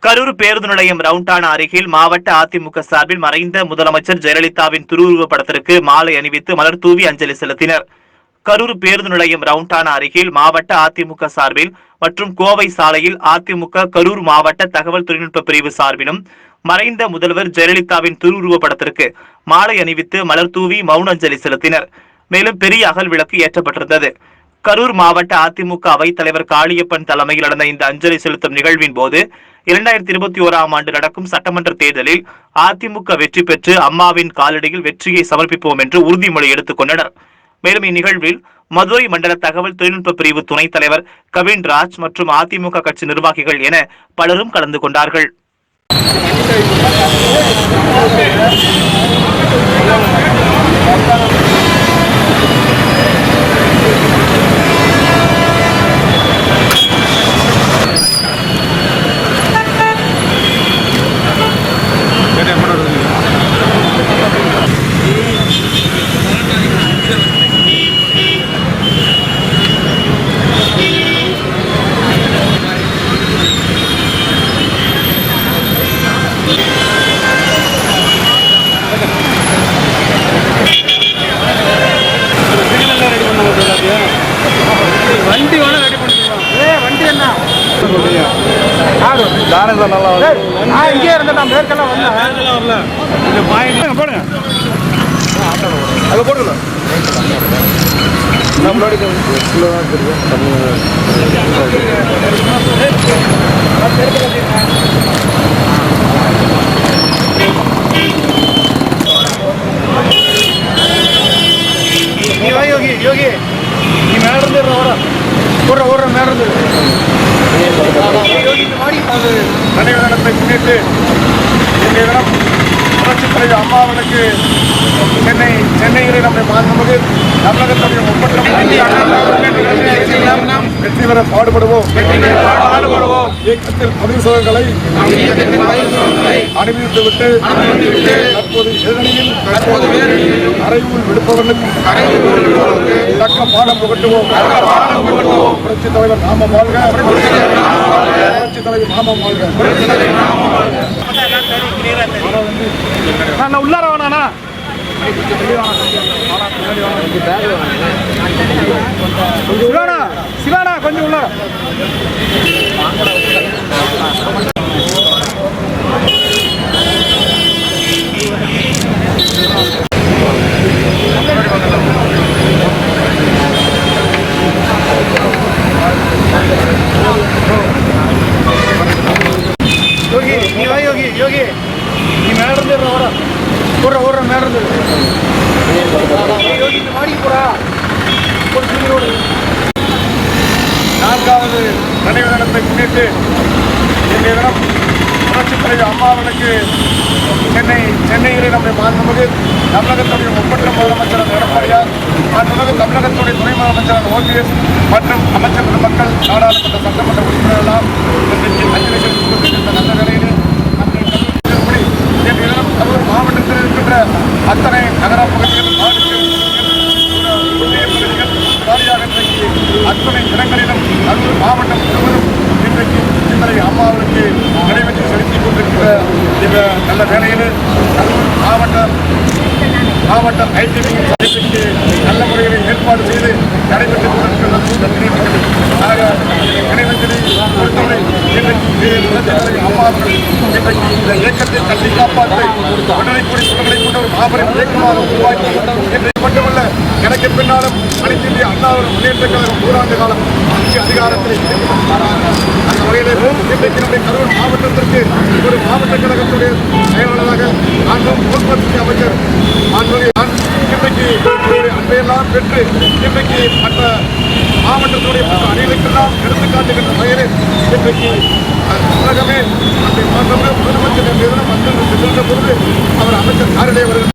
கரூர் பேருந்து நிலையம் ரவுண்டானா அருகில் மாவட்ட அதிமுக சார்பில் மறைந்த முதலமைச்சர் ஜெயலலிதாவின் திருவுருவப் படத்திற்கு மாலை அணிவித்து மலர் தூவி அஞ்சலி செலுத்தினர். கரூர் பேருந்து நிலையம் ரவுண்டானா அருகில் மாவட்ட அதிமுக சார்பில் மற்றும் கோவை சாலையில் அதிமுக கரூர் மாவட்ட தகவல் தொழில்நுட்ப பிரிவு சார்பிலும் மறைந்த முதல்வர் ஜெயலலிதாவின் திருவுருவப் படத்திற்கு மாலை அணிவித்து மலர் தூவி மௌன அஞ்சலி செலுத்தினர். மேலும் பெரிய அகல் விளக்கு ஏற்றப்பட்டிருந்தது. கரூர் மாவட்ட அதிமுக அவைத் தலைவர் காளியப்பன் தலைமையில் நடந்த இந்த அஞ்சலி செலுத்தும் நிகழ்வின் போது 2021ஆம் ஆண்டு நடக்கும் சட்டமன்ற தேர்தலில் அதிமுக வெற்றி பெற்று அம்மாவின் காலடியில் வெற்றியை சமர்ப்பிப்போம் என்று உறுதிமொழி எடுத்துக் கொண்டனர். மேலும் இந்நிகழ்வில் மதுரை மண்டல தகவல் தொழில்நுட்ப பிரிவு துணைத் தலைவர் கவின்ராஜ் மற்றும் அதிமுக கட்சி நிர்வாகிகள் என பலரும் கலந்து கொண்டார்கள். வண்டி வேணா ரெடி பண்ணிக்கலாம். வண்டி என்ன தானே சார் நல்லா இங்கே இருந்த நான் மேற்கெல்லாம் வரல. இந்த பாயிண்ட் போடுங்க, அதை போடுங்க. நம்மளோட நீ வா யோகி, யோகி நீ மேல இருந்து ஓடுற மேல இருந்து நடைபெறத்தை முன்னிட்டு இன்றைய தினம் புரட்சித் தலைவர் அம்மாவனுக்கு சென்னையிலே நம்முடைய மாண்புமிகு தமிழகத்துடைய வெற்றி பெற பாடுபடுவோம். இயக்கத்தில் பதிவு சோதனைகளை அனுமதித்துவிட்டு தற்போது எதிரணியில் அறைவுள் விடுப்பவர்களுக்கு தக்க பாடம் புகட்டுவோம். புரட்சித் தலைவர் நாமம் வாழ்க, புரட்சித் தலைவர் நாமம் வாழ்க. நான் உள்ளார வேணாண்ணா, சிவானா கொஞ்சம் உள்ளார. யோகி நீ வா யோகி, யோகி நீ மேல இருந்து ஓடுற மேல இருந்து யோகி மாடி போறா. நான்காவது நடைபெறத்தை முன்னிட்டு இன்றைய தினம் புரட்சித் தலைவர் அம்மாவனுக்கு சென்னையிலே நம்முடைய மாண்புமிகு தமிழகத்துடைய முப்பற்ற முதலமைச்சர் எடப்பாடியார், மாண்புமிகு தமிழகத்துடைய துணை முதலமைச்சர் OPS மற்றும் அமைச்சர் பெருமக்கள், நாடாளுமன்ற சட்டமன்ற உறுப்பினர்களால் இன்றைக்கு அஞ்சலி செலுத்தப்பட்டிருக்கின்ற நல்ல நிலையில் கரூர் மாவட்டத்தில் இருக்கின்ற அத்தனை நகர பகுதிகள், காலியாக இன்றைக்கு அத்தனை இடங்களிலும் கரூர் மாவட்டம் முழுவதும் இன்றைக்கு தலைவர் அம்மாவுக்கு நிறைவேற்றி செலுத்திக் கொண்டிருக்கிற இந்த நல்ல வேளையில் கரூர் மாவட்ட ஐடிபி சந்திப்புக்கு நல்ல முறையில் ஏற்பாடு செய்து நடைபெற்றுக் கொண்டிருக்கிற நினைவஞ்சலி பொறுத்தவரை இன்றைக்கு அம்மாவுக்கு இன்றைக்கு இந்த இயக்கத்தை தள்ளி காப்பாற்ற விடுதலைக்குடி குழுக்களை கொண்ட ஒரு மாபெரும் இயக்கமாக உருவாக்கி இன்றைக்கு மட்டுமல்ல எனக்கு பின்னாலும் அனைத்து இந்திய அண்ணா முன்னேற்ற கழகம் 100 காலம் ஆட்சி அதிகாரத்தில் அந்த வகையில் இன்றைக்கு நம்முடைய கரூர் மாவட்டத்திற்கு ஒரு மாவட்ட கழகத்துடைய செயலாளராக நான்கும் போக்குவரத்து அமைச்சர் இன்றைக்கு அன்பையெல்லாம் பெற்று இன்றைக்கு மற்ற மாவட்டத்துடைய அணிகளுக்கெல்லாம் எடுத்துக்காட்டுகின்ற வகையில் இன்றைக்கு உலகமே அந்த முதலமைச்சர் வந்து சென்ற பொழுது அவர் அமைச்சர் காரிலே வருகிறார்.